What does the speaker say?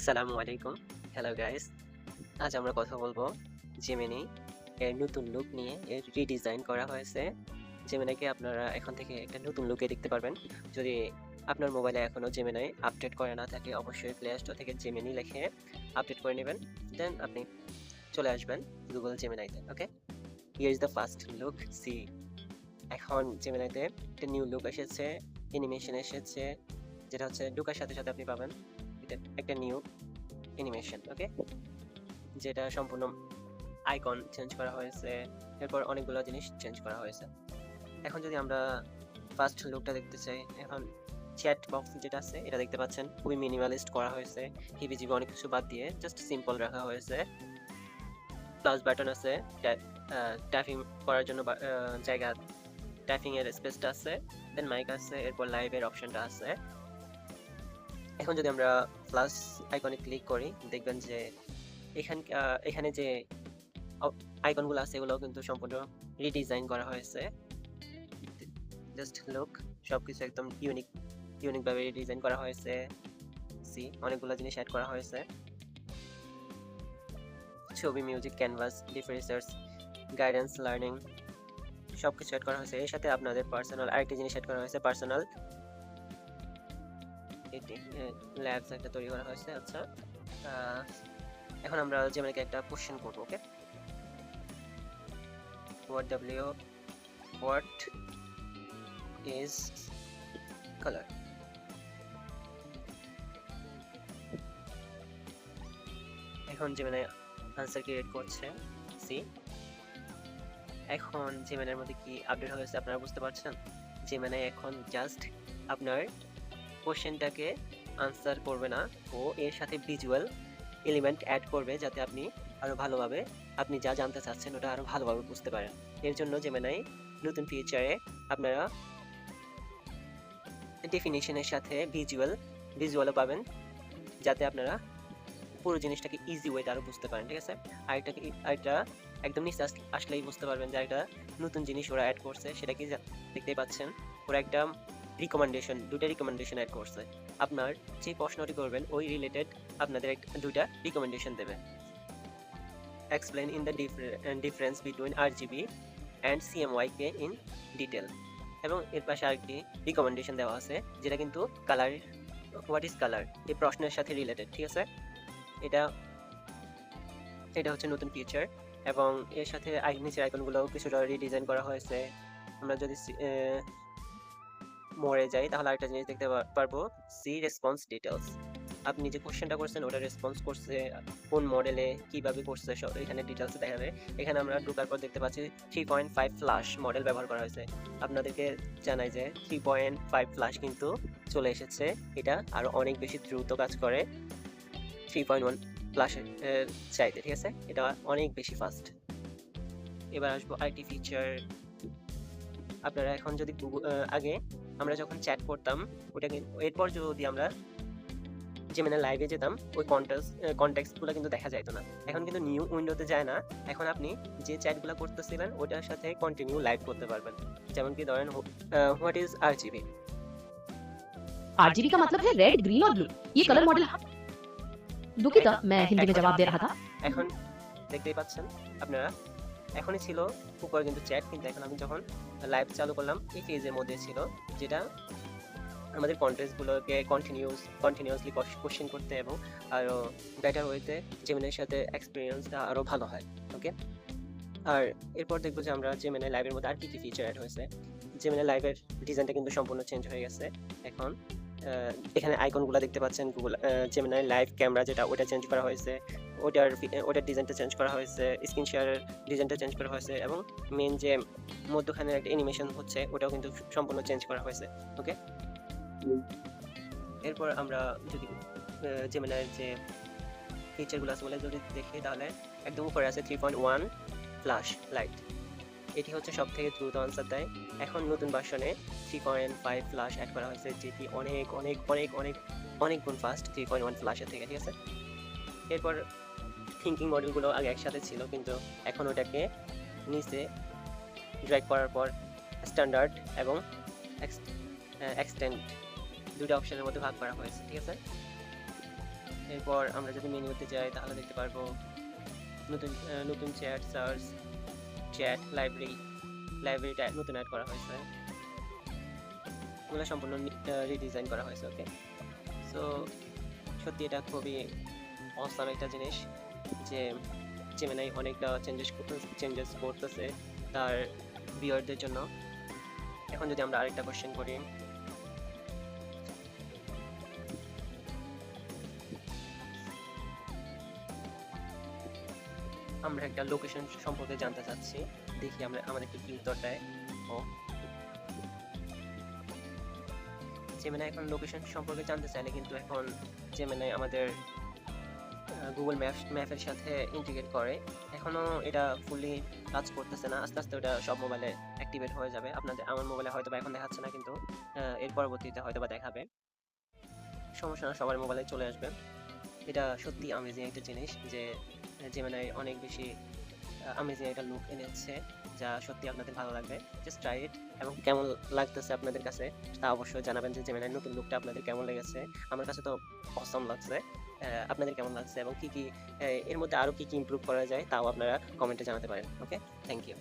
আসসালামু আলাইকুম। Hello guys. আজ আমরা কথা বলবো জেমিনি এর নতুন লুক নিয়ে। এর রিডিজাইন করা হয়েছে। জেমিনিকে আপনারা এখন থেকে একটা নতুন লুকে দেখতে পারবেন। যদি আপনার মোবাইলে এখনো জেমিনি আপডেট করা না থাকে, অবশ্যই প্লে স্টোর থেকে জেমিনি লিখে আপডেট করে নেবেন। দেন আপনি চলে আসবেন গুগল জেমিনাইতে। Okay? Here is the first look. See, এখন জেমিনাইতে একটা নিউ লুক এসেছে, অ্যানিমেশন এসেছে, যেটা হচ্ছে ঢোকার সাথে সাথে আপনি পাবেন এটা একটা নিউ অ্যানিমেশন। ওকে? যেটা সম্পূর্ণ আইকন চেঞ্জ করা হয়েছে, এরপর অনেকগুলো জিনিস চেঞ্জ করা হয়েছে। এখন যদি আমরা ফার্স্ট লুকটা দেখতে চাই, এখন চ্যাট বক্স যেটা আছে এটা দেখতে পাচ্ছেন খুবই মিনিমালিস্ট করা হয়েছে। হিবিজিবি অনেক কিছু বাদ দিয়ে জাস্ট সিম্পল রাখা হয়েছে। প্লাস বাটন আছে, ট্যাপিং করার জন্য জায়গা, ট্যাপিং এর স্পেসটা আছে, দেন মাইক আছে, এরপর লাইভের অপশনটা আছে। এখন যদি আমরা প্লাস আইকনে ক্লিক করি, দেখবেন যে এখানে যে আইকনগুলো আছে এগুলো কিন্তু সম্পূর্ণ রিডিজাইন করা হয়েছে। জাস্ট লুক, সবকিছু একদম ইউনিক ভাবে রিডিজাইন করা হয়েছে। সি, অনেকগুলো জিনিস অ্যাড করা হয়েছে। ছবি, মিউজিক, ক্যানভাস, ডিফারেন্সার্স, গাইডেন্স, লার্নিং, সবকিছু অ্যাড করা হয়েছে। এর সাথে আপনাদের পার্সোনাল আরেকটি জিনিস অ্যাড করা হয়েছে, পার্সোনাল এটি ল্যাবস একটা তৈরি করা হয়েছে। আচ্ছা, এখন আমরা যেমন একটা কোশ্চেন করব। ওকে? What is color? এখন জেমিনাই আনসার ক্রিয়েট করছে। সি, এখন জেমিনাইয়ের মধ্যে কি আপডেট হয়েছে আপনারা বুঝতে পারছেন? জেমিনাই এখন জাস্ট আপনার কোশ্চেনটাকে আনসার করবে না, ও এর সাথে ভিজুয়াল এলিমেন্ট অ্যাড করবে, যাতে আপনি আরো ভালোভাবে আপনি যা জানতে চাচ্ছেন ওটা আরো ভালোভাবে বুঝতে পারেন। এর জন্য জেমিনাই নতুন ফিচারে আপনারা ডেফিনিশনের সাথে ভিজুয়ালও পাবেন, যাতে আপনারা পুরো জিনিসটাকে ইজি ওয়েতে আরো বুঝতে পারেন। ঠিক আছে? আরেকটা একদম নিচে আসলেই বুঝতে পারবেন যে একটা নতুন জিনিস ওরা অ্যাড করছে। সেটা কি দেখতেই পাচ্ছেন, ওরা একটা দুইটা রিকমেন্ডেশন অ্যাড করছে। আপনার যে প্রশ্নটি করবেন ওই রিলেটেড আপনাদের দুইটা রিকমেন্ডেশন দেবে। Explain in the difference between RGB and CMYK in detail. এবং এর পাশে আরেকটি রিকমেন্ডেশন দেওয়া আছে, যেটা কিন্তু কালার, হোয়াট ইজ কালার, এই প্রশ্নের সাথে রিলেটেড। ঠিক আছে? এটা হচ্ছে নতুন ফিচার। এবং এর সাথে নিচের আইকনগুলো কিছুটা রিডিজাইন করা হয়েছে। আমরা যদি মোড়ে যাই তাহলে আরেকটা জিনিস দেখতে পারবো, সি রেসপন্স ডিটেলস। আপনি যে কোশ্চেনটা করছেন ওটা রেসপন্স করছে কোন মডেলে, কিভাবে করছে, সব এখানে ডিটেলস দেখাবে। এখানে আমরা ঢোকার পর দেখতে পাচ্ছি 3.5 ফ্ল্যাশ মডেল ব্যবহার করা হয়েছে। আপনাদেরকে জানাই যে 3.5 ফ্ল্যাশ কিন্তু চলে এসেছে। এটা আরো অনেক বেশি দ্রুত কাজ করে 3.1 ফ্ল্যাশের চাইতে। ঠিক আছে? এটা অনেক বেশি ফাস্ট। এবার আসবো আইটি ফিচার। আপনারা এখন যদি আগে আমরা যখন চ্যাট করতাম ওটা এরপর যদি আমরা জেমিনি লাইভে যেতাম, ওই কন্টেক্সটগুলো কিন্তু দেখা যাইতো না। এখন কিন্তু নিউ উইন্ডোতে যায় না, এখন আপনি যে চ্যাটগুলো করতেছিলেন ওটার সাথে কন্টিনিউ লাইভ করতে পারবেন। যেমন কি ধরেন, হোয়াট ইজ আরজিবি? आरजीबी का मतलब है रेड, ग्रीन और ब्लू। ये कलर मॉडल दुखित, मैं हिंदी में जवाब दे रहा था। এখন দেখতেই পাচ্ছেন আপনারা, এখনই ছিল উপরে কিন্তু চ্যাট, কিন্তু এখন আমি যখন লাইভ চালু করলাম এই ফেজের মধ্যে ছিল, যেটা আমাদের কন্টেন্টগুলোকে কন্টিনিউয়াসলি কোশ্চেন করতে এবং আরো বেটার ওয়েতে জেমিনাইয়ের সাথে এক্সপিরিয়েন্সটা আরো ভালো হয়। ওকে? আর এরপর দেখবো যে আমরা জেমিনাই লাইভের মধ্যে আর কি কি ফিচার অ্যাড হয়েছে। জেমিনাই লাইভের ডিজাইনটা কিন্তু সম্পূর্ণ চেঞ্জ হয়ে গেছে। এখন এখানে আইকনগুলো দেখতে পাচ্ছেন, গুগল জেমিনাই লাইভ ক্যামেরা যেটা, ওটা চেঞ্জ করা হয়েছে, ওটার ডিজাইনটা চেঞ্জ করা হয়েছে, স্ক্রিন শেয়ারের ডিজাইনটা চেঞ্জ করা হয়েছে, এবং মেন যে মধ্যখানে একটা অ্যানিমেশন হচ্ছে ওটাও কিন্তু সম্পূর্ণ চেঞ্জ করা হয়েছে। ওকে? এরপর আমরা যদি জেমিনাইয়ের যে ফিচারগুলো আছে বলে যদি দেখি, তাহলে একদম উপরে আছে 3.1 ফ্ল্যাশ লাইট। এটি হচ্ছে সব থেকে দ্রুত আনসার দেয়। এখন নতুন ভার্সনে 3.5 ফ্ল্যাশ অ্যাড করা হয়েছে, যেটি অনেক অনেক অনেক অনেক অনেক গুণ ফাস্ট 3.1 ফ্ল্যাশের থেকে। ঠিক আছে? এরপর থিঙ্কিং মডেলগুলো আগে একসাথে ছিল, কিন্তু এখন ওটাকে নিচে ড্র্যাগ করার পর স্ট্যান্ডার্ড এবং এক্সটেন্ড দুটো অপশনের মধ্যে ভাগ করা হয়েছে। ঠিক আছে? এরপর আমরা যদি মেনুতে যাই তাহলে দেখতে পারবো নতুন চ্যাট সার্চ, চ্যাট লাইব্রেরিটা নতুন অ্যাড করা হয়েছে। এগুলো সম্পূর্ণ রিডিজাইন করা হয়েছে। ওকে, সো সত্যি এটা খুবই অসাম একটা জিনিস যে জেমিনাই অনেকটা চেঞ্জেস করতেছে তার ভিউয়ারদের জন্য। এখন যদি আমরা আরেকটা কোশ্চেন করি, আমরা একটা লোকেশন সম্পর্কে জানতে চাচ্ছি, দেখি আমরা আমাদেরকে কি উত্তর দেয়। ও জেমিনাই এখন লোকেশন সম্পর্কে জানতে চাইলে কিন্তু এখন জেমিনাই আমাদের গুগল ম্যাপের সাথে ইন্টিগ্রেট করে। এখনো এটা ফুললি কাজ করতেছে না, আস্তে আস্তে ওটা সব মোবাইলে অ্যাক্টিভেট হয়ে যাবে। আমার মোবাইলে হয়তো বা এখন দেখাচ্ছে না, কিন্তু এর পরবর্তীতে হয়তো বা দেখাবে। সমস্যা না, সবার মোবাইলে চলে আসবে। এটা সত্যি আমেজিং একটা জিনিস যে জেমিনাই অনেক বেশি আমেজিং একটা লুক এনেছে, যা সত্যি আপনাদের ভালো লাগবে। জাস্ট ট্রাই ইট, এবং কেমন লাগতেছে আপনাদের কাছে তা অবশ্যই জানাবেন যে জেমিনাই নতুন লুকটা আপনাদের কেমন লেগেছে। আমার কাছে তো অসাম লাগছে। আপনাদের কেমন লাগছে এবং কি এর মধ্যে আরো কি ইমপ্রুভ করা যায় তাও আপনারা কমেন্টে জানাতে পারেন। ওকে, থ্যাংক ইউ।